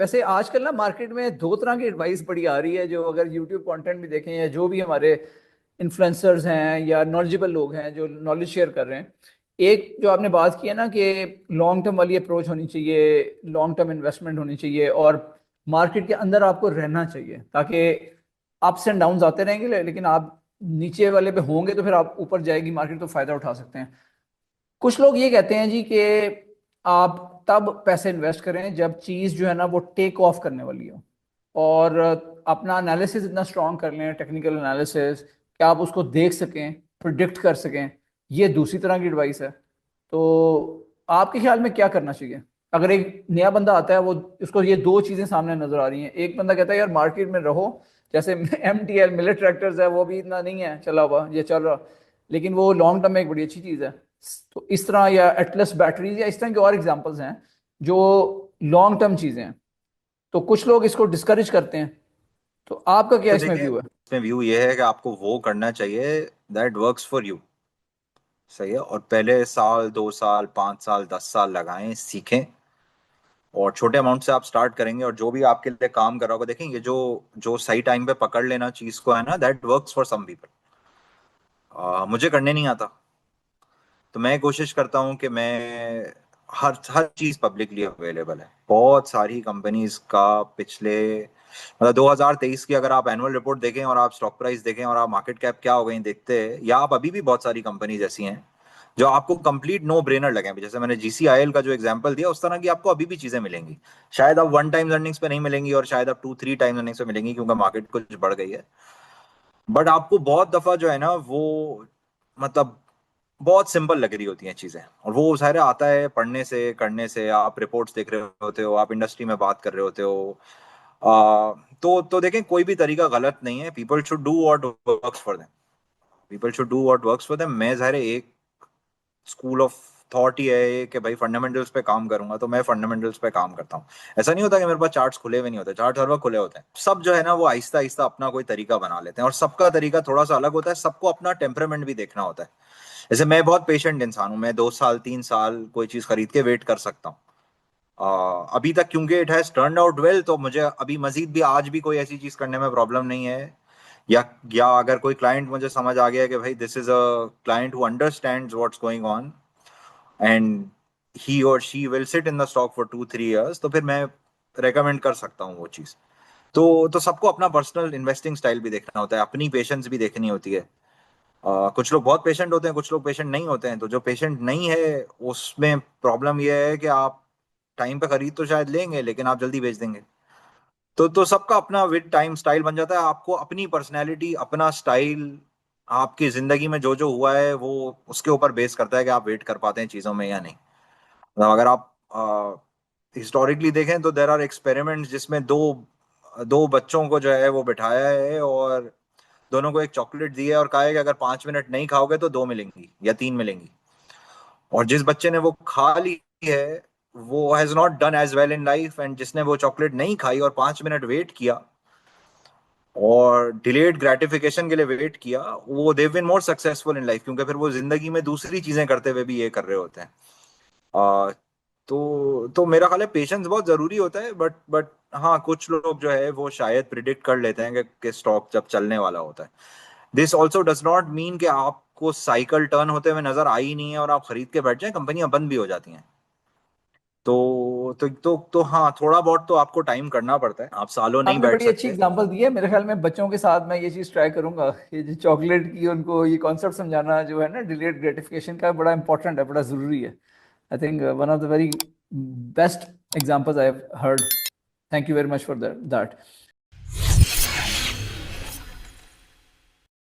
वैसे आजकल ना मार्केट में दो तरह की एडवाइस बड़ी आ रही है। जो अगर यूट्यूब कंटेंट भी देखें या जो भी हमारे इन्फ्लुएंसर्स हैं या नॉलेजेबल लोग हैं जो नॉलेज शेयर कर रहे हैं, एक जो आपने बात की है ना कि लॉन्ग टर्म वाली अप्रोच होनी चाहिए, लॉन्ग टर्म इन्वेस्टमेंट होनी चाहिए और मार्केट के अंदर आपको रहना चाहिए ताकि अप्स एंड डाउन्स आते रहेंगे लेकिन आप नीचे वाले पे होंगे तो फिर आप ऊपर जाएगी मार्केट तो फायदा उठा सकते हैं। कुछ लोग ये कहते हैं जी कि आप तब पैसे इन्वेस्ट करें जब चीज जो है ना वो टेक ऑफ करने वाली हो और अपना एनालिसिस इतना स्ट्रांग कर लें, टेक्निकल एनालिसिस, कि आप उसको देख सकें, प्रिडिक्ट कर सकें। ये दूसरी तरह की एडवाइस है। तो आपके ख्याल में क्या करना चाहिए? अगर एक नया बंदा आता है, वो उसको ये दो चीजें सामने नजर आ रही हैं। एक बंदा कहता है यार मार्केट में रहो, जैसे MTL मिलेट ट्रैक्टर्स है, वो भी इतना नहीं है चला हुआ, ये चल रहा, लेकिन वो लॉन्ग टर्म में एक बड़ी अच्छी चीज है। तो इस तरह या एटलस बैटरीज या इस तरह के और एग्जांपल्स हैं जो लॉन्ग टर्म चीजें हैं। तो कुछ लोग इसको डिस्करेज करते हैं। तो आपका क्या तो इसमें देखिए, व्यू है? इसमें व्यू ये है कि आपको वो करना चाहिए दैट वर्क्स फॉर यू। सही है। और पहले साल, 2 साल, 5 साल, 10 साल लगाएं, सीखें। और छोटे अमाउंट से आप स्टार्ट करेंगे और जो भी आपके लिए काम कर रहा होगा, देखें ये जो जो सही टाइम पे पकड़ लेना चीज को है ना, that works for some people. मुझे करने नहीं आता। तो मैं कोशिश करता हूँ कि मैं हर हर चीज पब्लिकली अवेलेबल है। बहुत सारी कंपनीज का पिछले, मतलब 2023 की अगर आप एनुअल रिपोर्ट देखें और आप स्टॉक प्राइस देखें और आप मार्केट कैप क्या हो गई देखते हैं, या आप अभी भी बहुत सारी कंपनीज ऐसी हैं जो आपको कंप्लीट नो ब्रेनर लगे। जैसे मैंने GCIL का जो एग्जांपल दिया, उस तरह की आपको अभी भी चीजें मिलेंगी। शायद अब 1 टाइम अर्निंग्स पे नहीं मिलेंगी और शायद अब 2-3 टाइम अर्निंग्स पे मिलेंगी क्योंकि मार्केट कुछ बढ़ गई है। बट आपको बहुत दफा जो है ना वो, मतलब बहुत सिंपल लग रही होती हैं चीजें, और वो सारा आता है पढ़ने से, करने से। आप रिपोर्ट्स देख रहे होते हो, आप इंडस्ट्री में बात कर रहे होते हो। तो देखें, कोई भी तरीका गलत नहीं है। People should do what works for them. People should do what works for them. मैं ज़ाहिर है एक स्कूल ऑफ थॉट ही है ये कि भाई फंडामेंटल्स पे काम करूंगा, तो मैं फंडामेंटल्स पे काम करता हूँ। ऐसा नहीं होता कि मेरे पास चार्ट्स खुले हुए नहीं होते, चार्ट्स हर वक्त खुले होते हैं। सब जो है ना वो आहिस्ता आहिस्ता अपना कोई तरीका बना लेते हैं, और सबका तरीका थोड़ा सा अलग होता है। सबको अपना टेम्परामेंट भी देखना होता है। जैसे मैं बहुत पेशेंट इंसान हूँ, मैं 2 साल 3 साल कोई चीज खरीद के वेट कर सकता हूँ। अभी तक क्योंकि it has turn out well, तो मुझे अभी मजीद भी आज भी कोई ऐसी चीज करने में प्रॉब्लम नहीं है। या अगर कोई क्लाइंट मुझे समझ आ गया कि भाई this is a client who understands what's going on and he और she will sit in the stock for 2-3 years, तो फिर मैं रेकमेंड कर सकता हूँ वो चीज। तो सबको अपना पर्सनल इन्वेस्टिंग स्टाइल भी देखना होता है, अपनी पेशेंस भी देखनी होती है। कुछ लोग बहुत पेशेंट होते हैं, कुछ लोग पेशेंट नहीं होते हैं। तो जो पेशेंट नहीं है उसमें प्रॉब्लम यह है कि आप टाइम पे खरीद तो शायद लेंगे लेकिन आप जल्दी बेच देंगे। तो सबका अपना विद टाइम स्टाइल बन जाता है। आपको अपनी पर्सनैलिटी, अपना स्टाइल, आपकी जिंदगी में जो जो हुआ है वो उसके ऊपर बेस करता है कि आप वेट कर पाते हैं चीजों में या नहीं। मतलब अगर आप हिस्टोरिकली देखें तो देर आर एक्सपेरिमेंट्स जिसमें दो दो बच्चों को जो है वो बिठाया है और दोनों को एक चॉकलेट दी है और कहा है कि अगर 5 मिनट नहीं खाओगे तो 2 मिलेंगी या 3 मिलेंगी। और जिस बच्चे ने वो खा ली है वो has not done as well in life, and जिसने वो चॉकलेट नहीं खाई और 5 मिनट वेट किया और डिलेड ग्रेटिफिकेशन के लिए वेट किया, वो देव बिन मोर सक्सेसफुल इन लाइफ, क्योंकि फिर वो जिंदगी में दूसरी चीजें करते हुए भी ये कर रहे होते हैं। आ, तो मेरा ख्याल है पेशेंस बहुत जरूरी होता है। बट हाँ, कुछ लोग जो है वो शायद प्रिडिक्ट कर लेते हैं कि स्टॉक जब चलने वाला होता है। This also does not mean कि आपको साइकिल टर्न होते हुए नजर आई नहीं है और आप खरीद के बैठ जाएं, कंपनियां बंद भी हो जाती हैं। तो हाँ, थोड़ा बहुत तो आपको टाइम करना पड़ता है, आप सालों नहीं आपने बैठ बड़ी अच्छी सकते। एग्जांपल दी है। मेरे ख्याल में बच्चों के साथ मैं ये चीज ट्राई करूंगा। ये जो चॉकलेट की, उनको ये कॉन्सेप्ट समझाना जो है ना डिलेड ग्रेटिफिकेशन का, बड़ा इंपॉर्टेंट है, बड़ा जरूरी है। I think one of the very best examples I have heard. Thank you very much for that.